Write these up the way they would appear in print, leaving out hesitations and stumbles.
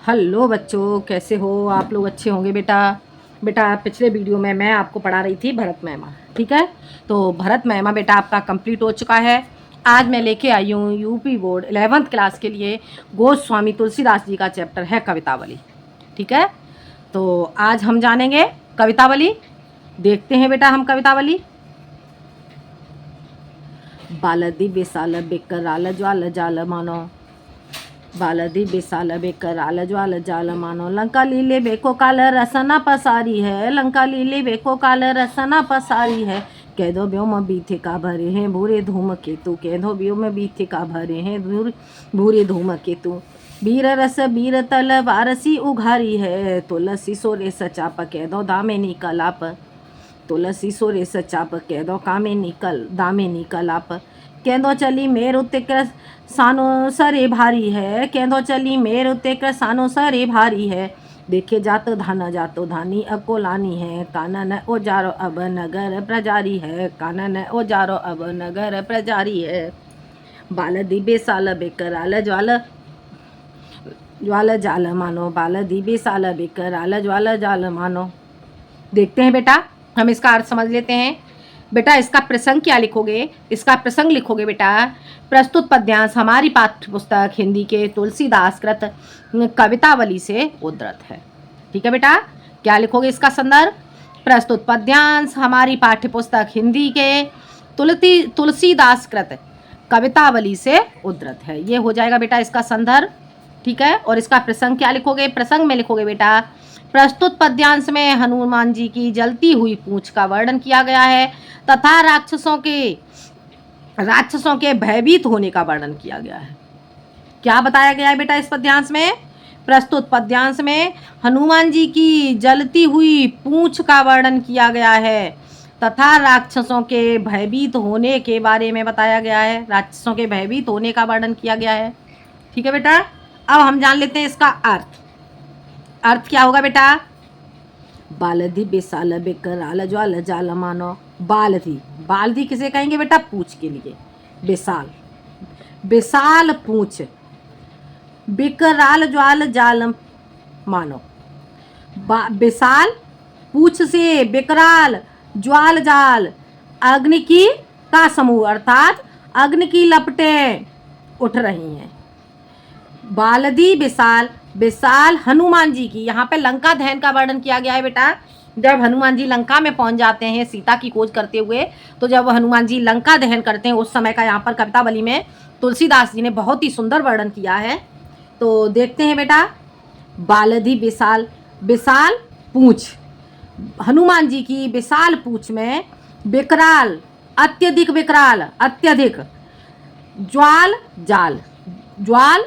Hello बच्चों, कैसे हो आप लोग? अच्छे होंगे बेटा। बेटा पिछले वीडियो में मैं आपको पढ़ा रही थी भरत महिमा, ठीक है। तो भरत महिमा बेटा आपका कंप्लीट हो चुका है। आज मैं लेके आई हूँ यूपी बोर्ड 11th क्लास के लिए गोस्वामी तुलसीदास जी का चैप्टर है कवितावली, ठीक है। तो आज हम जानेंगे कवितावली। देखते हैं बेटा हम कवितावली। बालदी बेसाल बेकराल ज्वाल जाल मानो, बालदी बेसाल बेकराल ज्वाल जाल मानो, लंका लीले बेको काल रसना पसारी है, लंका लीले बेको काल रसना पसारी है। कह दो व्योम बीथे का भरे हैं भूरे धूम केतु, कह दो व्योम बीथे का भरे हैं भूरे धूम केतु। वीर रस वीर तल वारसी उघारी है, तुलसी सोरे सचाप कह दो दामिनी कलाप, तुलसी सोरे सचाप कह दो कामिनी कल दामिनी कलाप। केंदो चली मेरु तिक्र सानो सरे भारी है, केंदो चली मेरु तिक्र सानो सरे भारी है। देखे जात धाना जातो धानी अकोलानी है, कानन ओजारो अब नगर प्रजारी है, कानन ओजारो अब नगर प्रजारी है। बालदी बेसाल बेकराल ज्वाल ज्वाल जाल मानो, बालदी बेसाल बेकराल ज्वाल जाल मानो। देखते हैं बेटा, हम इसका अर्थ समझ लेते हैं। बेटा इसका प्रसंग क्या लिखोगे? इसका प्रसंग लिखोगे बेटा, प्रस्तुत पद्यांश हमारी पाठ्य पुस्तक हिंदी के तुलसीदास कृत कवितावली से उद्धृत है, ठीक है बेटा। क्या लिखोगे इसका संदर्भ? प्रस्तुत पद्यांश हमारी पाठ्य पुस्तक हिंदी के तुलसीदास कृत कवितावली से उद्धृत है। ये हो जाएगा बेटा इसका संदर्भ, ठीक है। और इसका प्रसंग क्या लिखोगे? प्रसंग में लिखोगे बेटा, प्रस्तुत पद्यांश में हनुमान जी की जलती हुई पूंछ का वर्णन किया गया है तथा राक्षसों के भयभीत होने का वर्णन किया गया है। क्या बताया गया है बेटा इस पद्यांश में? प्रस्तुत पद्यांश में हनुमान जी की जलती हुई पूंछ का वर्णन किया गया है तथा राक्षसों के भयभीत होने के बारे में बताया गया है, राक्षसों के भयभीत होने का वर्णन किया गया है, ठीक है बेटा। अब हम जान लेते हैं इसका अर्थ। अर्थ क्या होगा बेटा? बालदी बेसाल बेकराल ज्वाल जाल मानो, बालदी बालदी किसे कहेंगे बेटा? पूंछ के लिए। बेसाल बेसाल पूंछ, बेकराल ज्वाल जाल मानो। बेसाल पूंछ से बेकराल ज्वाल जाल अग्नि की का समूह अर्थात अग्नि की लपटें उठ रही हैं। बालदी बेसाल, बेसाल हनुमान जी की, यहाँ पे लंका दहन का वर्णन किया गया है बेटा। जब हनुमान जी लंका में पहुंच जाते हैं सीता की खोज करते हुए, तो जब हनुमान जी लंका दहन करते हैं उस समय का यहाँ पर कवितावली में तुलसीदास जी ने बहुत ही सुंदर वर्णन किया है। तो देखते हैं बेटा, बालदी बेसाल, बेसाल पूंछ, हनुमान जी की विशाल पूंछ में बेकराल, अत्यधिक बेकराल, अत्यधिक, ज्वाल जाल, ज्वाल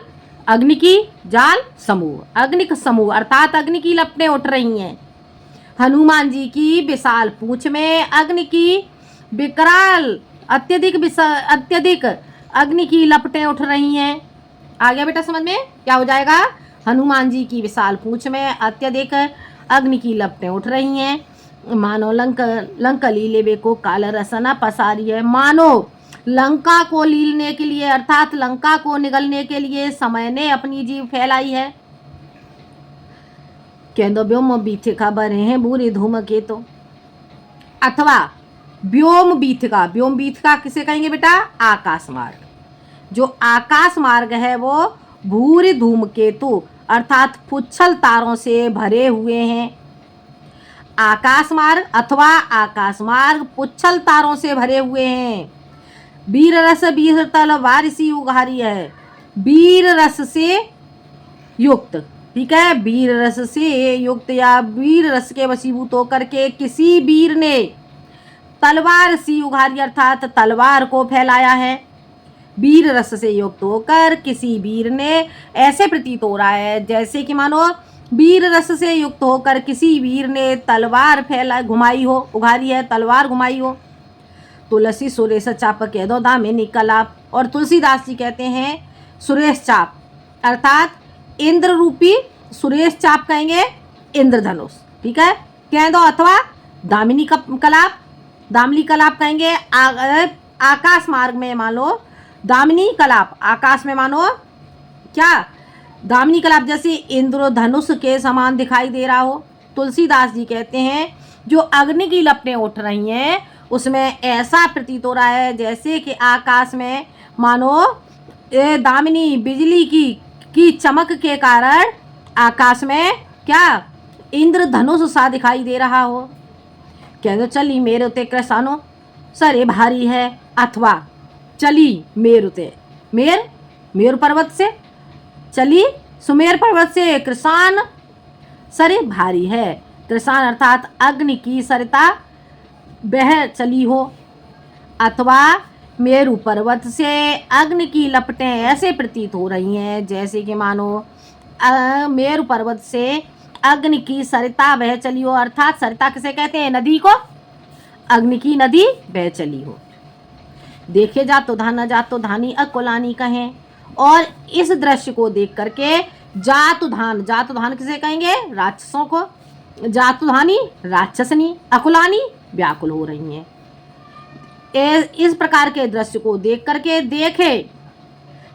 अग्नि की, जाल समूह, अग्नि का समूह अर्थात अग्नि की लपटें उठ रही हैं। हनुमान जी की विशाल पूंछ में अग्नि की विकराल अत्यधिक अग्नि की लपटें उठ रही हैं। आ गया बेटा समझ में? क्या हो जाएगा? हनुमान जी की विशाल पूंछ में अत्यधिक अग्नि की लपटें उठ रही हैं। मानो लंका लीले बेको काल रसना पसारी है, मानो लंका को लीलने के लिए अर्थात लंका को निगलने के लिए समय ने अपनी जीभ फैलाई है। केंदो व्योम बीथे का भरे हैं भूरे धूम केतु, अथवा व्योम बीथिका, व्योम बीथिका किसे कहेंगे बेटा? आकाश मार्ग। जो आकाश मार्ग है वो भूरे धूम केतु अर्थात पुच्छल तारों से भरे हुए हैं। आकाश मार्ग अथवा आकाश मार्ग पुच्छल तारों से भरे हुए हैं। वीर रस वीर तल वारिसी उघारी है, वीर रस से युक्त, ठीक है। वीर रस से युक्त या वीर रस के वशीभूत होकर के किसी वीर ने तलवार सी उघारी अर्थात तलवार को फैलाया है। वीर रस से युक्त होकर किसी वीर ने, ऐसे प्रतीत हो रहा है जैसे कि मानो वीर रस से युक्त होकर किसी वीर ने तलवार घुमाई हो, उघारी है, तलवार घुमाई हो। तुलसी सुरेश चाप कह दो दामिनी कलाप, और तुलसीदास जी कहते हैं सुरेश चाप अर्थात इंद्र रूपी, सुरेश चाप कहेंगे इंद्रधनुष, ठीक है, कह दो, अथवा दामिनी कलाप, दामिनी कलाप कहेंगे आकाश मार्ग में मान लो दामिनी कलाप, आकाश में मानो क्या दामिनी कलाप जैसे इंद्रधनुष के समान दिखाई दे रहा हो। तुलसीदास जी कहते हैं जो अग्नि की लपटें उठ रही हैं उसमें ऐसा प्रतीत हो रहा है जैसे कि आकाश में मानो दामिनी बिजली की चमक के कारण आकाश में क्या इंद्रधनुष सा दिखाई दे रहा हो। कह दो चली मेरे उते कृसानो सरे भारी है, अथवा चली मेर उते मेरु पर्वत से, चली सुमेर पर्वत से कृसान सरे भारी है। कृसान अर्थात अग्नि की सरिता बह चली हो, अथवा मेरु पर्वत से अग्नि की लपटें ऐसे प्रतीत हो रही हैं जैसे कि मानो मेरु पर्वत से अग्नि की सरिता बह चली हो। अर्थात सरिता किसे कहते हैं? नदी को। अग्नि की नदी बह चली हो। देखे जा तो धाना जा तो धानी अकुलानी कहें। और इस दृश्य को देख करके जातुधान किसे कहेंगे? राक्षसों को। जातुधानी राक्षसनी, अकुलानी व्याकुल हो रही हैं। इस प्रकार के दृश्य को देख करके देखे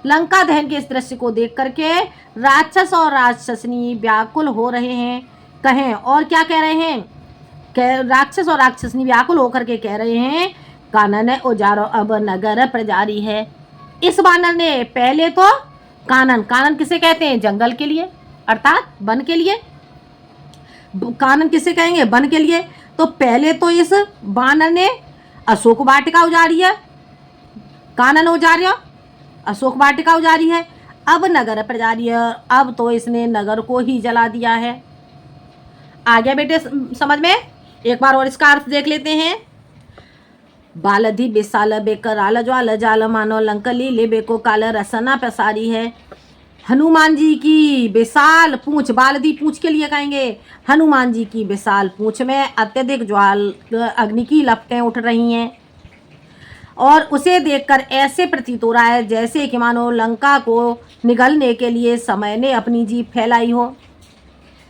लंका दहन के इस दृश्य को देख करके राक्षस और राक्षसनी व्याकुल हो रहे हैं। कहें और क्या कह रहे हैं? राक्षस और राक्षसनी व्याकुल होकर के कह रहे हैं कानन उजारो अब नगर प्रजारी है। इस वानर ने पहले तो कानन किसे कहते हैं? जंगल के लिए अर्थात वन के लिए। कानन किसे कहेंगे? वन के लिए। तो पहले तो इस वानर ने अशोक वाटिका उजाड़ी है, कानन उजाड़िया, अशोक वाटिका उजाड़ी है। अब नगर प्रजारी है, अब तो इसने नगर को ही जला दिया है। आ गया बेटे समझ में? एक बार और इसका अर्थ देख लेते हैं। बालधि बेसाल बेकराल ज्वाल जाल मानो लंकली ले बेको काल रसना पसारी है। हनुमान जी की विशाल पूंछ, बालधि पूंछ के लिए कहेंगे। हनुमान जी की विशाल पूंछ में अत्यधिक ज्वाल अग्नि की लपटें उठ रही हैं और उसे देखकर ऐसे प्रतीत हो रहा है जैसे कि मानो लंका को निगलने के लिए समय ने अपनी जीभ फैलाई हो।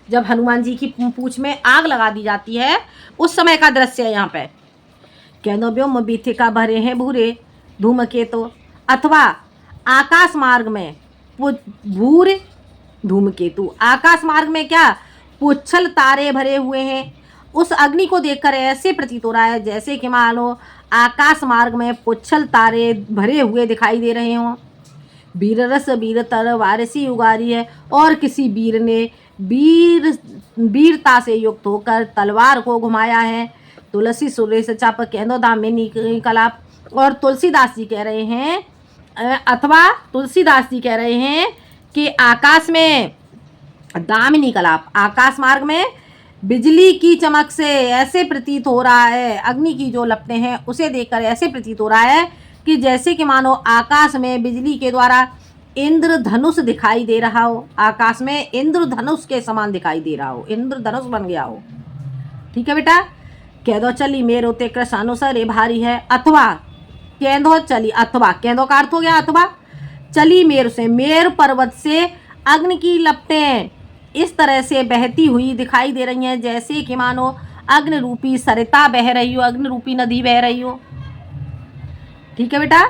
जब हनुमान जी की पूंछ में आग लगा दी जाती है उस समय का दृश्य है यहाँ पे। कहनो व्योम बीथिका भरे हैं भूरे धूमकेतु, अथवा आकाश मार्ग में भूरे धूमकेतु, आकाश मार्ग में क्या पुच्छल तारे भरे हुए हैं। उस अग्नि को देखकर ऐसे प्रतीत हो रहा है जैसे कि मानो आकाश मार्ग में पुच्छल तारे भरे हुए दिखाई दे रहे हों। वीररस वीरतर वारसी उगारी है, और किसी वीर ने वीरता से युक्त होकर तलवार को घुमाया है। तुलसी सुरेश चाप कहनो दामिनी कलाप। और तुलसीदास जी कह रहे हैं अथवा तुलसीदास जी कह रहे हैं कि आकाश में दामिनी कलाप, आकाश मार्ग में बिजली की चमक से ऐसे प्रतीत हो रहा है, अग्नि की जो लपटें हैं उसे देखकर ऐसे प्रतीत हो रहा है कि जैसे कि मानो आकाश में बिजली के द्वारा इंद्रधनुष दिखाई दे रहा हो। आकाश में इंद्रधनुष के समान दिखाई दे रहा हो, इंद्रधनुष बन गया हो। ठीक है बेटा। कह दो चली मेरे उते कृषानुसार ये भारी है, अथवा कह दो चली, अथवा कह दो का अर्थ हो गया अथवा चली मेरु से, मेरु पर्वत से अग्नि की लपटें इस तरह से बहती हुई दिखाई दे रही हैं जैसे कि मानो अग्नि रूपी सरिता बह रही हो, अग्नि रूपी नदी बह रही हो। ठीक है बेटा।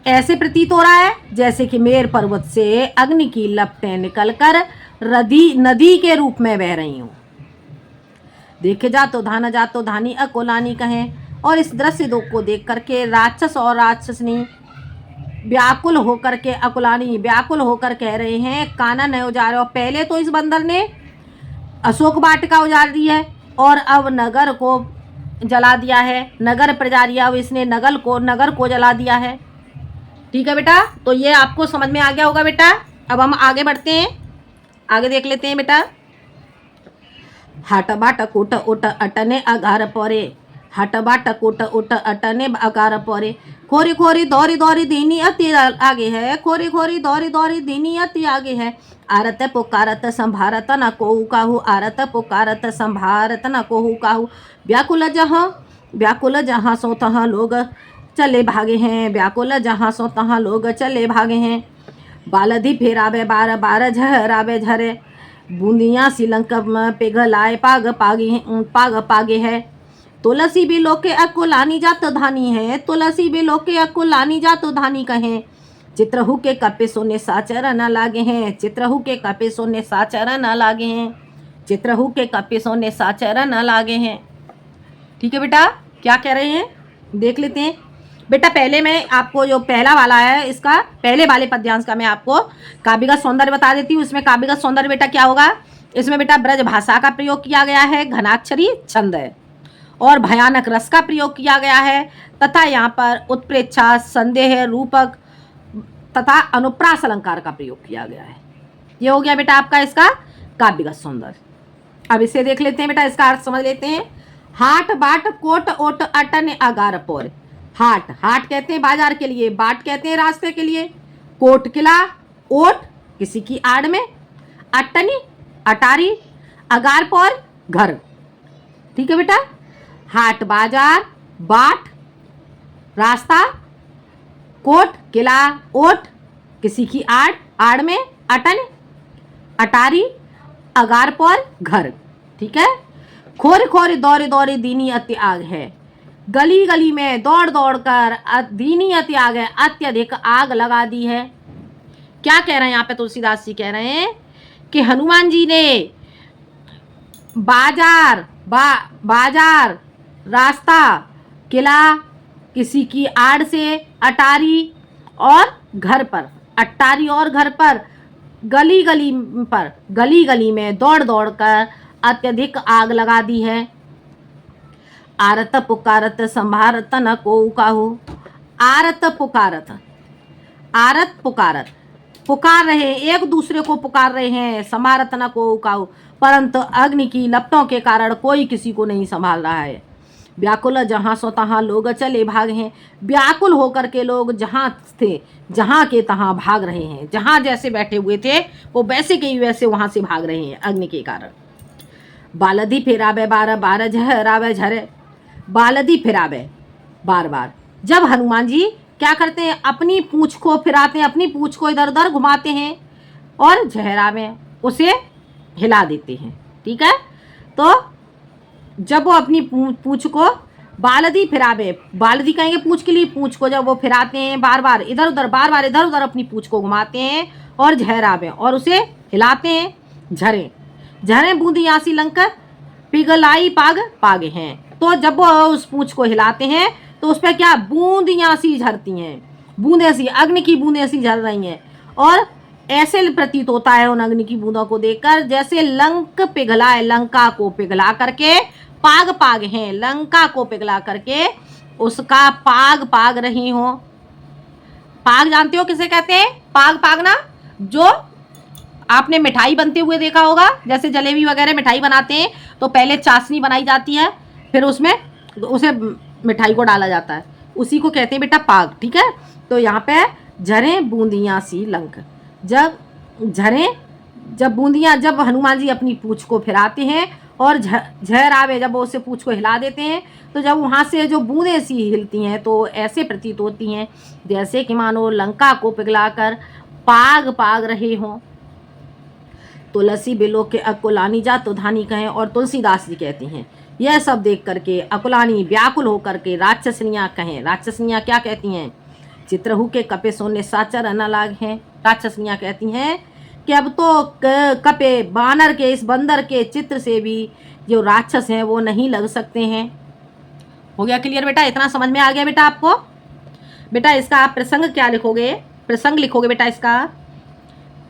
ऐसे प्रतीत हो रहा है जैसे कि मेरु पर्वत से अग्नि की लपटें निकलकर नदी के रूप में बह रही हो। देखे जा तो धानी अकोलानी कहें। और इस दृश्य दो को देख करके राक्षस और राक्षसनी व्याकुल होकर के, अकुलानी व्याकुल होकर कह रहे हैं कानन है उजाड़ो। पहले तो इस बंदर ने अशोक वाटिका उजाड़ दी है और अब नगर को जला दिया है, नगर प्रजारिया, अब इसने नगर को जला दिया है। ठीक है बेटा। तो ये आपको समझ में आ गया होगा बेटा। अब हम आगे बढ़ते हैं, आगे देख लेते हैं बेटा। हट बाट कुट उट अटने अगार परे, हट बाट कुट उट अटने अगार परे। खोरी खोरी दौरी दौरी दीनी अति आगे है, खोरी खोरी दौरी दौरी दीनी अति आगे है। आरत पुकारत संभारत न कोहू काहू, आरत पुकारत संभारत न कोहू काहू। व्याकुल जहाँ सो तहाँ लोग चले भागे हैं, व्याकुल जहाँ सो तहाँ लोग चले भागे हैं। बालधि फेरावे बार बार झहरावे झरे, बूंदियाँ सिलंक पिघलाए पाग पागे है। तुलसी बिलो के अकुलानी जात धानी है, तुलसी बिलो के अकुलानी जात धानी कहें। चित्रहु के कपे सोने साचर न लागे हैं, चित्रहु के कपे सोने साचर न लागे हैं, चित्रहु के कपे सोने साचर न लागे हैं। ठीक है बेटा, क्या कह रहे हैं देख लेते हैं। बेटा पहले मैं आपको जो पहला वाला है, इसका पहले वाले पद्यांश का मैं आपको काव्यगत सौंदर्य बता देती हूँ। इसमें काव्यगत सौंदर्य बेटा क्या होगा, इसमें बेटा ब्रज भाषा का प्रयोग किया गया है, घनाक्षरी छंद है और भयानक रस का प्रयोग किया गया है, तथा यहाँ पर उत्प्रेक्षा, संदेह, रूपक तथा अनुप्रास अलंकार का प्रयोग किया गया है। ये हो गया बेटा आपका इसका काव्यगत सौंदर्य। अब इसे देख लेते हैं बेटा, इसका अर्थ समझ लेते हैं। हाट बाट कोट ओट अटन अगार पोर। हाट, हाट कहते हैं बाजार के लिए, बाट कहते हैं रास्ते के लिए, कोट किला, ओट किसी की आड़ में, अटनी अटारी, अगार पोर घर। ठीक है बेटा, हाट बाजार, बाट रास्ता, कोट किला, ओट किसी की आड़, आड़ में, अटन अटारी, अगार पर घर। ठीक है, खोर खोर दौरे दौरे दीनी अति आग है। गली गली में दौड़ दौड़ कर दीनी अति आग है, अत्यधिक आग लगा दी है। क्या कह रहे हैं यहाँ पे तुलसीदास जी कह रहे हैं कि हनुमान जी ने बाजार बाजार रास्ता, किला किसी की आड़ से, अटारी और घर पर, अटारी और घर पर, गली गली पर, गली गली में दौड़ दौड़ कर अत्यधिक आग लगा दी है। आरत पुकारत संभारत न को काहू। आरत पुकारत, आरत पुकारत, पुकार रहे, एक दूसरे को पुकार रहे हैं, संभारत न को काहू, परंतु अग्नि की लपटों के कारण कोई किसी को नहीं संभाल रहा है। व्याकुल जहाँ सो तहाँ लोग चले भाग हैं। व्याकुल होकर के लोग जहाँ थे, जहाँ के तहाँ भाग रहे हैं, जहाँ जैसे बैठे हुए थे वो वैसे के वैसे वहाँ से भाग रहे हैं अग्नि के कारण। बालदी फिरावे बार बार झहरावे झरे। बालदी फिरावे बार बार, जब हनुमान जी क्या करते हैं, अपनी पूंछ को फिराते हैं, अपनी पूंछ को इधर उधर घुमाते हैं और झहरावे उसे हिला देते हैं। ठीक है, तो जब वो अपनी पूंछ को बालदी फिरावे, बालदी कहेंगे पूंछ के लिए, पूंछ को जब वो फिराते हैं बार बार इधर उधर, बार बार इधर उधर अपनी पूंछ को घुमाते हैं और झहरावे और उसे हिलाते हैं। झरे झरे बूंदी आसी लंक पिघलाई पाग पागे हैं। तो जब वो उस पूंछ को हिलाते हैं तो उस पर क्या बूंदियां सी झरती हैं, बूंदें सी, अग्नि की बूंदें सी झर रही हैं और ऐसे प्रतीत होता है उन अग्नि की बूंदों को देखकर जैसे लंक पिघलाए, लंका को पिघला करके पाग पाग हैं, लंका को पिघला करके उसका पाग पाग रही हो। पाग जानते हो किसे कहते हैं, पाग पागना, जो आपने मिठाई बनते हुए देखा होगा, जैसे जलेबी वगैरह मिठाई बनाते हैं तो पहले चाशनी बनाई जाती है, फिर उसमें उसे मिठाई को डाला जाता है, उसी को कहते हैं बेटा पाग। ठीक है, तो यहाँ पे झरे बूंदियाँ सी लंक, जब झरे, जब बूंदियाँ, जब हनुमान जी अपनी पूंछ को फिराते हैं और झहरावे, जब वो उसे पूंछ को हिला देते हैं तो जब वहाँ से जो बूंदें सी हिलती हैं तो ऐसे प्रतीत होती हैं जैसे कि मानो लंका को पिघलाकर पाग पाग रहे हों। तुलसी बिलो के अकुलानी जा तो धानी कहें, और तुलसीदास जी कहते हैं यह सब देख करके अकुलानी व्याकुल होकर के राक्षसनियाँ कहें। राक्षसनियाँ क्या कहती हैं, चित्रहु के कपे सोने साचर न लाग हैं। राक्षसनियाँ कहती हैं कि अब तो कपे, बानर के, इस बंदर के चित्र से भी जो राक्षस हैं वो नहीं लग सकते हैं। हो गया क्लियर बेटा, इतना समझ में आ गया बेटा आपको। बेटा इसका आप प्रसंग क्या लिखोगे, प्रसंग लिखोगे बेटा इसका,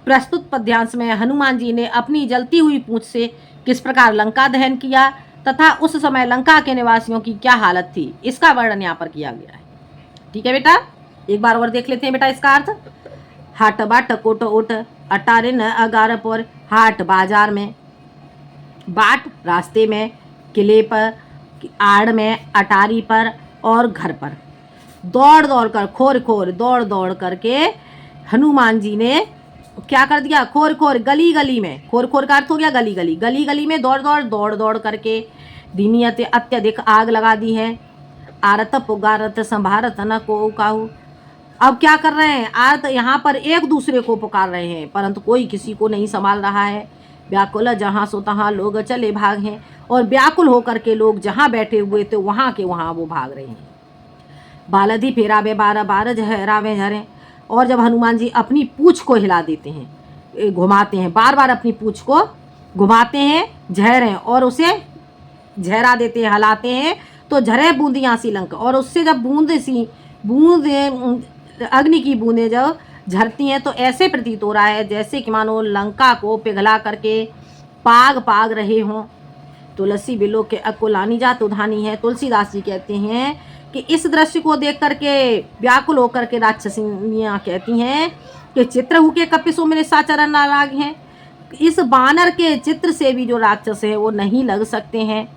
प्रस्तुत पद्यांश में हनुमान जी ने अपनी जलती हुई पूंछ से किस प्रकार लंका दहन किया तथा उस समय लंका के निवासियों की क्या हालत थी, इसका वर्णन यहाँ पर किया गया है। ठीक है बेटा, एक बार और देख लेते हैं बेटा इसका अर्थ। हाट बाट कोट ओट अटारे न अगार पर। हाट बाजार में, बाट रास्ते में, किले पर, आड़ में, अटारी पर और घर पर दौड़ दौड़ कर, खोर खोर दौड़ दौड़ करके हनुमान जी ने क्या कर दिया, खोर खोर गली गली में, खोर खोर का अर्थ हो गया गली गली, गली गली में दौड़ दौड़ दौड़ दौड़ करके दीनियत अत्यधिक आग लगा दी है। आरत पुकारत संभारत न को काहू। अब क्या कर रहे हैं, आरत यहाँ पर एक दूसरे को पुकार रहे हैं परंतु कोई किसी को नहीं संभाल रहा है। व्याकुल जहाँ सो तहाँ लोग चले भाग हैं, और व्याकुल होकर के लोग जहाँ बैठे हुए थे वहाँ के वहाँ वो भाग रहे हैं। बालधी फेरावे बार बार झहरावे झरे। और जब हनुमान जी अपनी पूँछ को हिला देते हैं, घुमाते हैं, बार बार अपनी पूँछ को घुमाते हैं, झर हैं और उसे झहरा देते हैं, हिलाते हैं, तो झरे बूंदियाँ सी लंका, और उससे जब बूंद अग्नि की बूंदें जब झरती हैं तो ऐसे प्रतीत हो रहा है जैसे कि मानो लंका को पिघला करके पाग पाग रहे हों। तुलसी बिलो के अकुलानी जात उधानी है। तुलसीदास जी कहते हैं कि इस दृश्य को देख करके व्याकुल होकर के राक्षसियाँ कहती हैं कि चित्रहु के कपिसो मेरे साचरण नाराग हैं। इस बानर के चित्र से भी जो राक्षस है वो नहीं लग सकते हैं।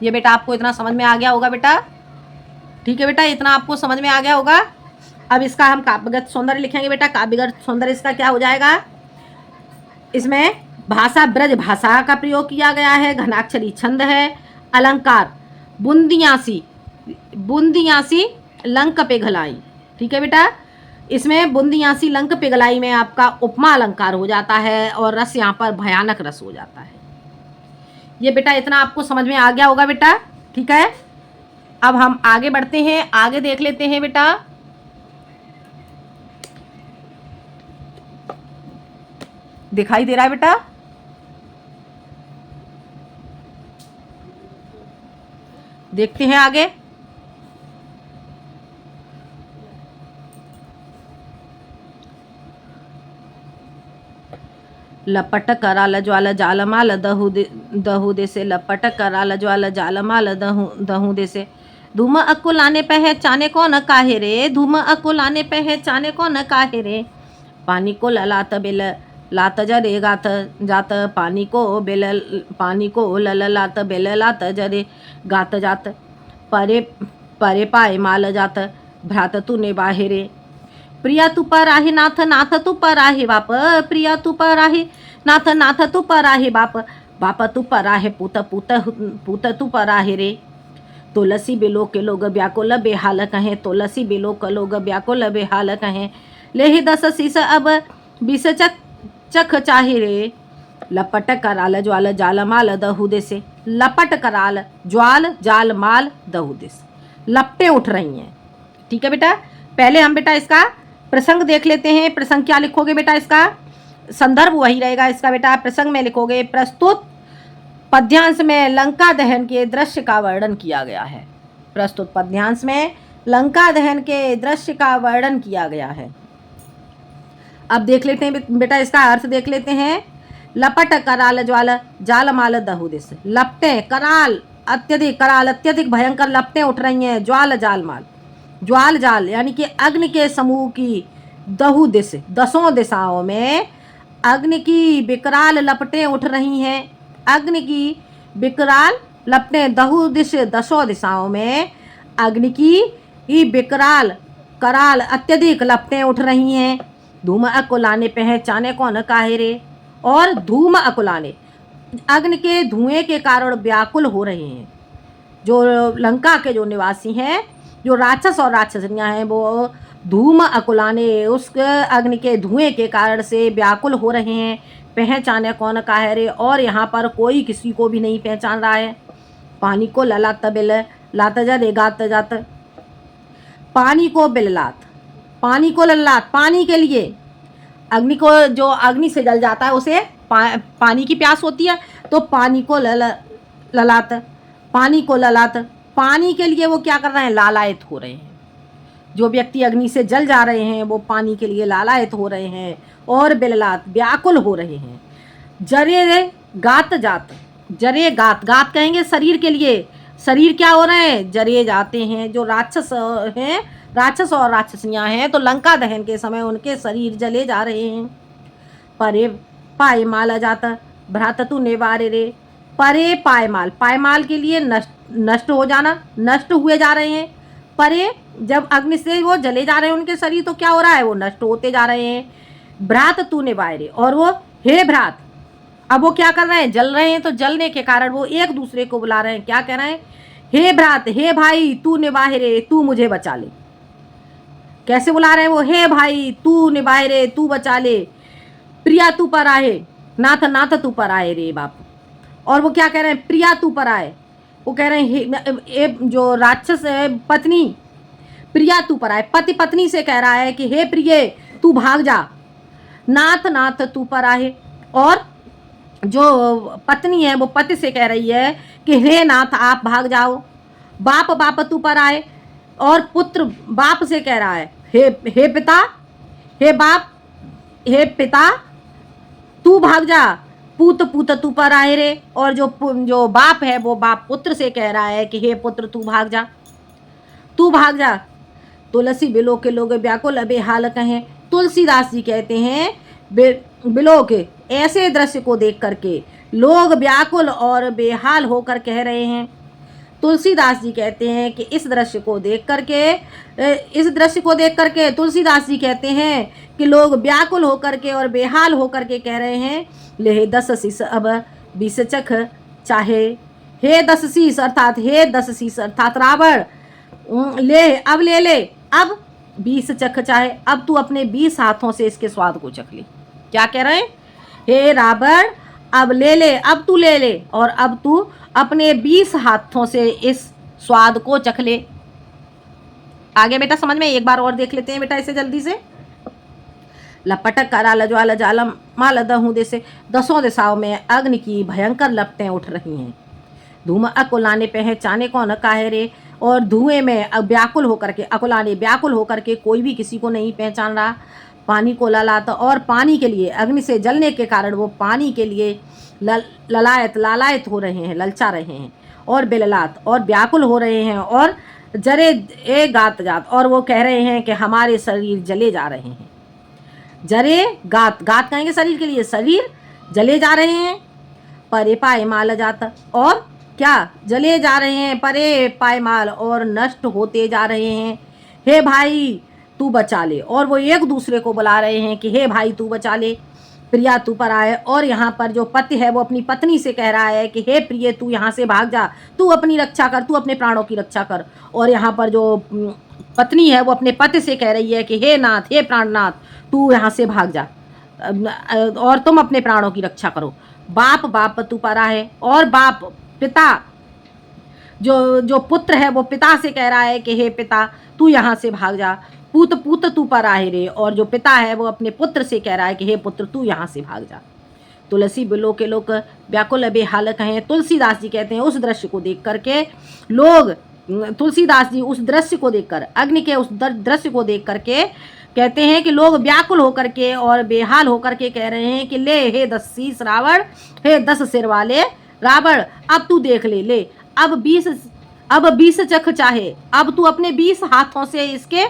ये बेटा आपको इतना समझ में आ गया होगा बेटा, ठीक है बेटा, इतना आपको समझ में आ गया होगा। अब इसका हम काव्यगत सौंदर्य लिखेंगे बेटा। काव्यगत सौंदर्य इसका क्या हो जाएगा, इसमें भाषा ब्रज भाषा का प्रयोग किया गया है, घनाक्षरी छंद है, अलंकार बूंदियाँ सी लंक पे घलाई, ठीक है बेटा। इसमें बूंदियाँ सी लंक पे घलाई में आपका उपमा अलंकार हो जाता है और रस यहाँ पर भयानक रस हो जाता है। ये बेटा इतना आपको समझ में आ गया होगा बेटा, ठीक है। अब हम आगे बढ़ते हैं, आगे देख लेते हैं बेटा। दिखाई दे रहा है बेटा, देखते हैं आगे। लपट कराल ज्वाल जालमाल दहु दे से, लपट कराल ज्वाल जालमाल दहु दे से। धूम अकुलाने पहचाने कौन काहे रे, धूम अकुलाने पहचाने कौन काहे रे। पानी को ललात बेल लात जरे गात जात, पानी को लल लात बेल लात जरे गात जात। परे परे पाए माल जात भ्रात तूने बाहेरे। प्रिया तू पर आहे नाथ, नाथ तू पर आहे बाप, प्रिया तू पर आहे नाथ, नाथ तू पर आहे बाप, बाप तू पर आहे पुत, पुत तू पर आहे रे। तुलसी बिलो के लोग व्याकुल बेहाल कहें, तुलसी बिलो के लोग व्याकुल बेहाल कहें। लेहि 10 शीस अब 20 चख चाहे रे। लपट कराल ज्वाल जाल माल दहु दे से, लपट कराल ज्वाल जाल माल दहु दे से, लपटें उठ रही हैं, ठीक है बेटा। पहले हम बेटा इसका प्रसंग देख लेते हैं। प्रसंग क्या लिखोगे बेटा, इसका संदर्भ वही रहेगा इसका बेटा। प्रसंग में लिखोगे प्रस्तुत पद्यांश में लंका दहन के दृश्य का वर्णन किया गया है। प्रस्तुत पद्यांश में लंका दहन के दृश्य का वर्णन किया गया है। अब देख लेते हैं बेटा, इसका अर्थ देख लेते हैं। लपट कराल ज्वाल जाल माल दहु दिस, लपटें कराल अत्यधिक भयंकर लपटें उठ रही हैं। ज्वाल जाल माल, ज्वाल जाल यानी कि अग्नि के समूह की दहु दिस, 10 दिशाओं में अग्नि की विकराल लपटें उठ रही हैं। अग्नि की विकराल लपटें दहु दिश, 10 दिशाओं में अग्नि की विकराल कराल अत्यधिक लपटें उठ रही हैं। धूम अकुलाने पहचाने कौन काहे रे, और धूम अकुलाने अग्नि के धुएं के कारण व्याकुल हो रहे हैं। जो लंका के जो निवासी हैं, जो राक्षस और राक्षसनियाँ हैं, वो धूम अकुलाने उस अग्नि के धुएं के कारण से व्याकुल हो रहे हैं। पहचाने कौन काहे रे, और यहाँ पर कोई किसी को भी नहीं पहचान रहा है। पानी को ललात बिल लात जाते गात जात, पानी को बिललात, पानी को ललात, पानी के लिए अग्नि को, जो अग्नि से जल जाता है उसे पानी की प्यास होती है, तो पानी को ललात, पानी को ललात, पानी के लिए वो क्या कर रहे हैं, लालायत हो रहे हैं। जो व्यक्ति अग्नि से जल जा रहे हैं वो पानी के लिए लालायत हो रहे हैं और बिललात व्याकुल हो रहे हैं। जरे गात जात, जरे गात, गात कहेंगे शरीर के लिए, शरीर क्या हो रहे हैं, जरे जाते हैं। जो राक्षस हैं, राक्षस और राक्षसियाँ हैं, तो लंका दहन के समय उनके शरीर जले जा रहे हैं। परे पाए माल जाता भ्रात तू नेवारे रे, परे पायमाल, पायमाल के लिए नष्ट हो जाना, नष्ट हुए जा रहे हैं। परे जब अग्नि से वो जले जा रहे हैं उनके शरीर, तो क्या हो रहा है, वो नष्ट होते जा रहे हैं। भ्रात तू नेवारे, और वो हे भ्रात, अब वो क्या कर रहे हैं, जल रहे हैं, तो जलने के कारण वो एक दूसरे को बुला रहे हैं। क्या कह रहे हैं, हे भ्रात, हे भाई तू निवाहे रे, तू मुझे बचा ले। कैसे बुला रहे हैं वो, हे भाई तू निवाहे रे, तू बचा ले। प्रिया तू पर आए, नाथ नाथ तू पर आए रे बाप। और वो क्या कह रहे हैं, प्रिया तू पर आए, वो कह रहे हैं जो राक्षस है पत्नी, प्रिया तू पर आए, पति पत्नी से कह रहा है कि हे प्रिय तू भाग जा, नाथ नाथ तू पराहे। और जो पत्नी है वो पति से कह रही है कि हे नाथ आप भाग जाओ, बाप बाप तू पराए। और पुत्र बाप से कह रहा है हे पिता, हे बाप, हे पिता तू भाग जा, पूत पूत तू पराए रे। और जो बाप है वो बाप पुत्र से कह रहा है कि हे पुत्र तू भाग जा, तू भाग जा। तुलसी बिलो के लोग व्याकुल बेहाल कहें। तुलसीदास जी कहते हैं बिलो के ऐसे दृश्य को देख करके लोग व्याकुल और बेहाल होकर कह रहे हैं। तुलसीदास जी कहते हैं कि इस दृश्य को देख करके तुलसीदास जी कहते हैं कि लोग व्याकुल होकर के और बेहाल होकर के कह रहे हैं, ले 10 शीश अब 20 चख चाहे। हे 10 शीश अर्थात हे 10 शीश अर्थात रावण, ले अब 20 चख चाहे, अब तू अपने 20 हाथों से इसके स्वाद को चख ले। क्या कह रहे हैं? हे रावण अब ले, अब तू ले और अब तू अपने 20 हाथों से इस स्वाद को चख ले। आगे बेटा समझ में एक बार और देख लेते हैं बेटा इसे जल्दी से। लपटक करा लज्वाल जालम माल दहूं दे से, 10 दिशाओं में अग्नि की भयंकर लपटें उठ रही हैं। धूम अकुलाने पहचाने कौन काहे रे। और धुएं में व्याकुल होकर के, अकुलाने व्याकुल होकर के कोई भी किसी को नहीं पहचान रहा। पानी को ललात, और पानी के लिए अग्नि से जलने के कारण वो पानी के लिए लालायत हो रहे हैं, ललचा रहे हैं और बेललात और व्याकुल हो रहे हैं और जरे ए गात जात, और वो कह रहे हैं कि हमारे शरीर जले जा रहे हैं। जरे गात, गात कहेंगे शरीर के लिए, शरीर जले जा रहे हैं। परे पाए माल जाता, और क्या जले जा रहे हैं, परे पाए माल और नष्ट होते जा रहे हैं। हे भाई तू बचा ले, और वो एक दूसरे को बुला रहे हैं कि हे भाई तू बचा ले, प्रिया तू पर आए। और यहाँ पर जो पति है वो अपनी पत्नी से कह रहा है कि हे प्रिय तू यहाँ से भाग जा, तू अपनी रक्षा कर, तू अपने प्राणों की रक्षा कर। और यहाँ पर जो पत्नी है वो अपने पति से कह रही है कि हे नाथ, हे प्राणनाथ तू यहाँ से भाग जा और तुम अपने प्राणों की रक्षा करो। बाप बाप तू पर आए, और बाप पिता जो पुत्र है वो पिता से कह रहा है कि हे पिता तू यहाँ से भाग जा, पूत पूत तू पर आए रे। और जो पिता है वो अपने पुत्र से कह रहा है कि हे पुत्र तू यहाँ से भाग जा। तुलसी बिलो के लोग व्याकुल बेहाल कहें। तुलसीदास जी कहते हैं उस दृश्य को देख करके लोग, तुलसीदास जी उस दृश्य को देखकर, अग्नि के उस दृश्य को देख करके कहते हैं कि लोग व्याकुल होकर के और बेहाल होकर के कह रहे हैं कि ले हे 10 शीश रावण, हे 10 सिर वाले रावण, अब तू देख ले, अब 20 चख चाहे, अब तू अपने 20 हाथों से इसके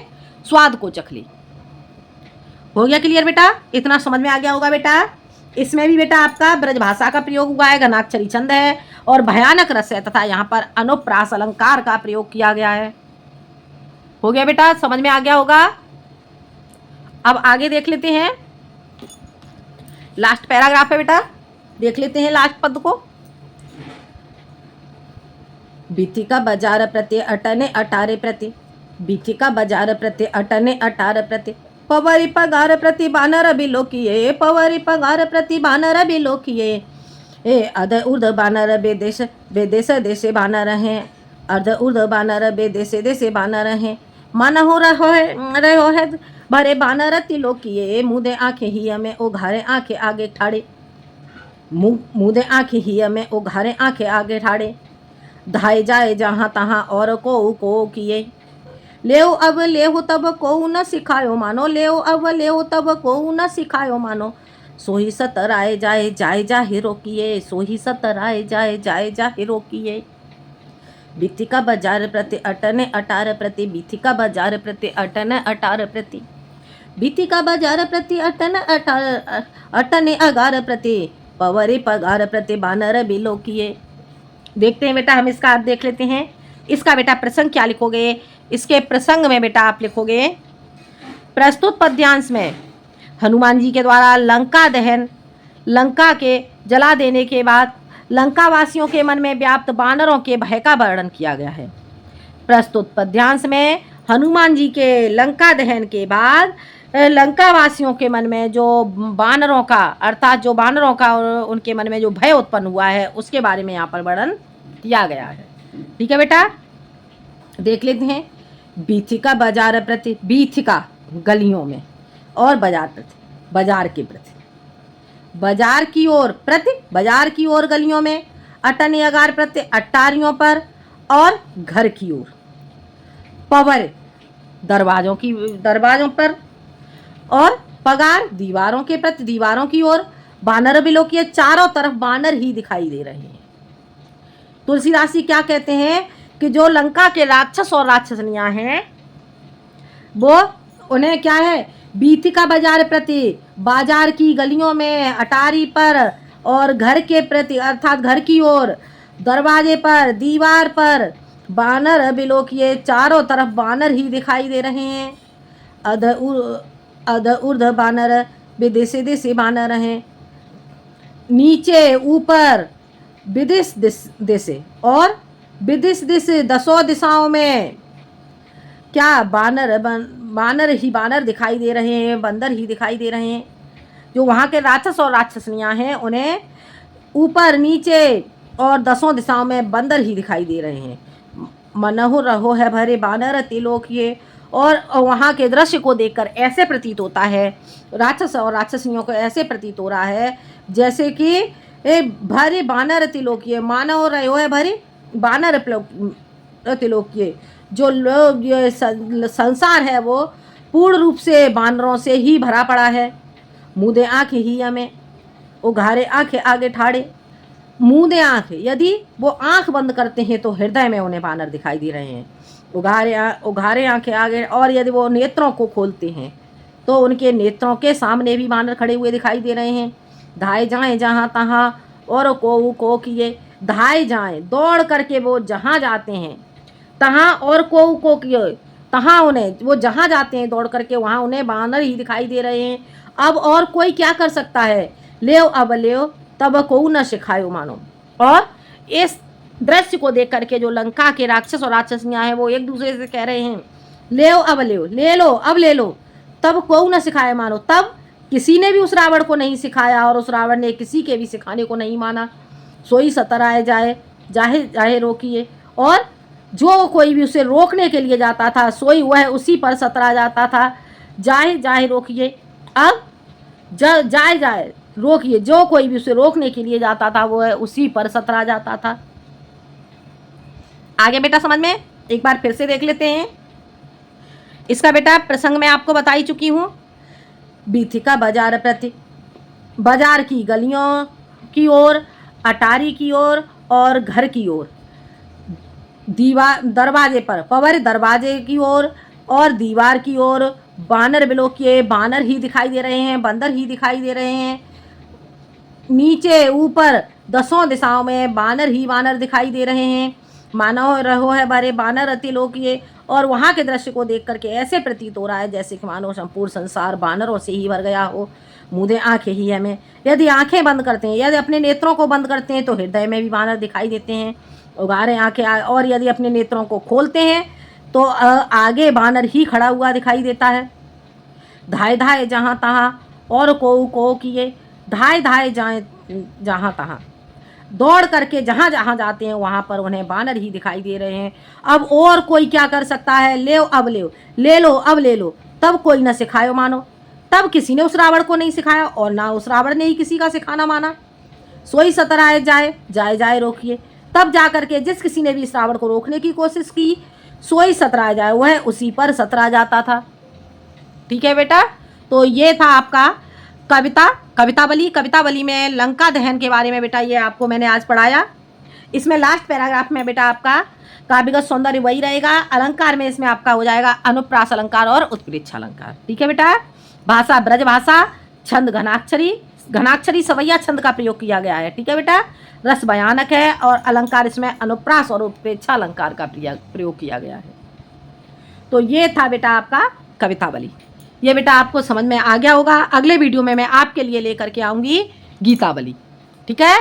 स्वाद को चख ली। हो गया क्लियर बेटा? इतना समझ में आ गया होगा बेटा। इसमें भी बेटा आपका ब्रज भाषा का प्रयोग हुआ है, घनाक्षरी छंद है और भयानक रस है तथा यहाँ पर अनुप्रास अलंकार का प्रयोग किया गया है। हो गया बेटा? समझ में आ गया होगा। अब आगे देख लेते हैं, लास्ट पैराग्राफ है बेटा, देख लेते हैं लास्ट पद को। बीथी का बाजार प्रति अटने 18 प्रति, बीथी का बाजार प्रति अटने 18 प्रति, पवरी पगार प्रति बानर बिलोकिए, पवरी पगार प्रति बानर बिलोकिए। ए अध उर्ध बानर बेदेश देशे बानर हैं, अर्ध उर्ध बानर बेदेशे देशे बानर हैं। मन हो रहो है भरे बानर तिलोकिए, मुदे आंखें ही हमें उघारे आंखें आगे ठाड़े, मुदे आंखें ही हमें उघारे आंखें आगे ठाड़े। धाए जाए जहाँ तहाँ और को किए, लेओ अब लेहो तब को न सिखायो मानो, लेओ अब लेहो तब को न सिखायो मानो। सोही सतराए जाए जाए जा हिरो किए, सोही सतराए जाए जाए जा हिरो किए। बीथी का बाजार प्रति अटने 18 प्रति, बीथी का बाजार प्रति अटने 18 प्रति, बीथी का बाजार प्रति अटने 11 प्रति, पवरी पगार प्रति बानर बिलो किए। देखते हैं बेटा, हम इसका अर्थ देख लेते हैं। इसका बेटा प्रसंग क्या लिखोगे? इसके प्रसंग में बेटा आप लिखोगे, प्रस्तुत पद्यांश में हनुमान जी के द्वारा लंका दहन, लंका के जला देने के बाद लंका वासियों के मन में व्याप्त बानरों के भय का वर्णन किया गया है। प्रस्तुत पद्यांश में हनुमान जी के लंका दहन के बाद लंका वासियों के मन में जो बानरों का, अर्थात जो बानरों का उनके मन में जो भय उत्पन्न हुआ है उसके बारे में यहाँ पर वर्णन किया गया है। ठीक है बेटा, देख लेते हैं। बीथिका बाजार प्रति, बीथिका गलियों में, और बाजार प्रति, बाजार के प्रति, बाजार की ओर प्रति, बाजार की ओर गलियों में, अटन अगार प्रति अट्टारियों पर और घर की ओर, पवर दरवाजों पर और पगार दीवारों के प्रति दीवारों की ओर। बानर बिलोकिए, चारों तरफ बानर ही दिखाई दे रहे हैं। तुलसीदास जी क्या कहते हैं कि जो लंका के राक्षस और राक्षसनियां हैं वो उन्हें क्या है, बीथिका बाजार प्रति, बाजार की गलियों में, अटारी पर और घर के प्रति अर्थात घर की ओर, दरवाजे पर, दीवार पर बानर बिलोकिए, चारों तरफ बानर ही दिखाई दे रहे हैं। अध ऊर्ध बानर, विदेशे देशे बानर हैं, नीचे ऊपर विदिश दिशे और विदिश दिशे, दसों दिशाओं में क्या बानर ही बानर दिखाई दे रहे हैं, बंदर ही दिखाई दे रहे हैं। जो वहाँ के राक्षस और राक्षसनियाँ हैं उन्हें ऊपर नीचे और दसों दिशाओं में बंदर ही दिखाई दे रहे हैं। मनहु रहो है भरे बानर तिलोकिए, और वहाँ के दृश्य को देखकर ऐसे प्रतीत होता है, राक्षस और राक्षसनियों को ऐसे प्रतीत हो रहा है जैसे कि भरे बानर तिलोकिए, मानव रहो है भरे बानर तिलोकिए। जो लोग ये संसार है वो पूर्ण रूप से बानरों से ही भरा पड़ा है। मूंदे आँखें ही हमें, उघारे आँखें आगे ठाड़े, मूंदे आँखें, यदि वो आँख बंद करते हैं तो हृदय में उन्हें बानर दिखाई दे रहे हैं। उघारे आँखें आगे, और यदि वो नेत्रों को खोलते हैं तो उनके नेत्रों के सामने भी बानर खड़े हुए दिखाई दे रहे हैं। धाए जाएं जहाँ तहाँ और को किए, धाए जाएं दौड़ करके वो जहाँ जाते हैं तहाँ, और को किए तहाँ उन्हें, वो जहाँ जाते हैं दौड़ करके वहाँ उन्हें बानर ही दिखाई दे रहे हैं। अब और कोई क्या कर सकता है, ले अब ले तब को न सिखायो मानो। और इस दृश्य को देख करके जो लंका के राक्षस और राक्षसनियाँ हैं वो एक दूसरे से कह रहे हैं, ले अब ले लो अब ले लो, तब को न सिखाए मानो। तब किसी ने भी उस रावण को नहीं सिखाया और उस रावण ने किसी के भी सिखाने को नहीं माना। सोई सतराए जाहे रोकिए, और जो कोई भी उसे रोकने के लिए जाता था सोई वह उसी पर सतरा जाता था। जाहे रोकिए, अब जाए रोकिए, जो कोई भी उसे रोकने के लिए जाता था वो उसी पर सतरा जाता था। आगे बेटा समझ में एक बार फिर से देख लेते हैं। इसका बेटा प्रसंग मैं आपको बता ही चुकी हूँ। बीथिका बाजार प्रति, बाजार की गलियों की ओर, अटारी की ओर और घर की ओर, दरवाजे पर, पवर दरवाजे की ओर और दीवार की ओर बानर बिलोकिए, बानर ही दिखाई दे रहे हैं, बंदर ही दिखाई दे रहे हैं। नीचे ऊपर दसों दिशाओं में बानर ही बानर दिखाई दे रहे हैं। मानव रहो है भरे बानर अति लोकिए, और वहाँ के दृश्य को देख करके ऐसे प्रतीत हो रहा है जैसे कि मानो संपूर्ण संसार बानरों से ही भर गया हो। मूंदे आँखें ही हमें, यदि आँखें बंद करते हैं, यदि अपने नेत्रों को बंद करते हैं तो हृदय में भी बानर दिखाई देते हैं। उगारे आँखें, और यदि अपने नेत्रों को खोलते हैं तो आगे बानर ही खड़ा हुआ दिखाई देता है। धाए धाए जहाँ तहाँ और को किए, धाए धाए जाए जहाँ तहाँ, दौड़ करके जहाँ जहाँ जाते हैं वहाँ पर उन्हें बानर ही दिखाई दे रहे हैं। अब और कोई क्या कर सकता है, ले अब ले लो अब ले लो, तब कोई न सिखायो मानो। तब किसी ने उस रावण को नहीं सिखाया और ना उस रावण ने ही किसी का सिखाना माना। सोई सतराए जाए रोकिए, तब जा करके जिस किसी ने भी इस रावण को रोकने की कोशिश की सोई सतराए जाए, वह उसी पर सतरा जाता था। ठीक है बेटा, तो ये था आपका कवितावली में लंका दहन के बारे में बेटा ये आपको मैंने आज पढ़ाया। इसमें लास्ट पैराग्राफ में बेटा आपका काव्यगत सौंदर्य वही रहेगा। अलंकार में इसमें आपका हो जाएगा अनुप्रास अलंकार और उत्प्रेक्ष अलंकार। ठीक है बेटा, भाषा ब्रज भाषा, छंद घनाक्षरी सवैया छंद का प्रयोग किया गया है। ठीक है बेटा, रस भयानक है और अलंकार इसमें अनुप्रास और उत्प्रेक्षा अलंकार का प्रयोग किया गया है। तो ये था बेटा आपका कवितावली। ये बेटा आपको समझ में आ गया होगा। अगले वीडियो में मैं आपके लिए लेकर के आऊँगी गीतावली। ठीक है,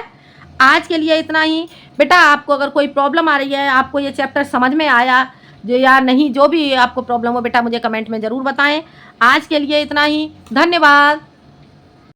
आज के लिए इतना ही बेटा। आपको अगर कोई प्रॉब्लम आ रही है, आपको ये चैप्टर समझ में आया जो या नहीं, जो भी आपको प्रॉब्लम हो बेटा मुझे कमेंट में ज़रूर बताएं। आज के लिए इतना ही, धन्यवाद।